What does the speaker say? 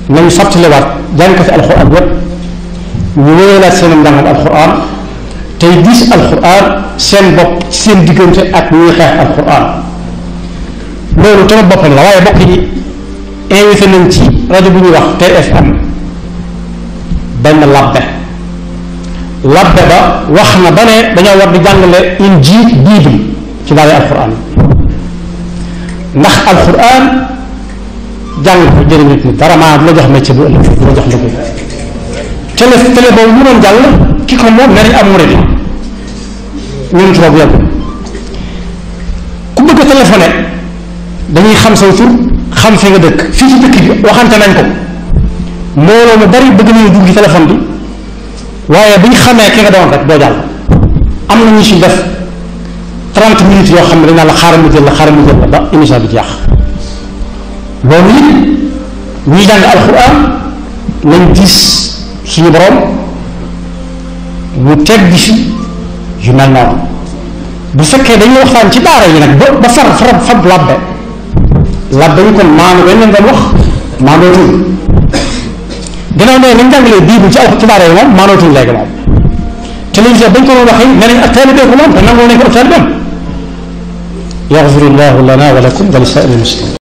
nañu fàttaliwaat jàngkati alxuraan yépp ñu wéyalaat seen njàngam alxuraan tey diis alxuraan seen bopp ci seen diggante ak ñuy xeex alxuraan loolu tamit boppam la waaye bokk yi invité nañ ci rajo bu ñuy wax TFM benn labbe ba wax na ba ne dañoo war di jàngale injiil bible ci daara alxuraan ndax alxuraan jàng ko jëriñ nit ñi dara maa du la jox métier bu ëllëg du la jox liggéey télé boobu mu doon jàll ki ko moom nee nañ am murid ñun tubaab yàggu ku bëgg a téléphoné dañuy xam saw tur xam fi nga dëkk fii ci dëkk bi waxante nañ ko mbooloo mu bari bëgg nañu dugg ci téléphone bi waaye bu ñu xamee ki nga doon rek doo jàll am na ñu ci def 30 minutes yoo xam ne dañ naan la xaaral mu jël la ba émission bi jeex loolu it ñuy jàng alxuraan nañ gis suñu borom mu teg gi fi yu mel noonu bu fekkee dañuy waxtaan ci daara yi nag ba far labbe ñu kon maanu dañ leen doon wax maanootuñ gannaaw ne nañ jàngalee biibu ci daara yi moom maanootuñ léegi moom télévision bañ ko doon waxee ne nañ ak taalibe ko moom te nangoo nañ ko ak taalibeem yaxfirullahu lana wa lakum wa li saa'iril muslimin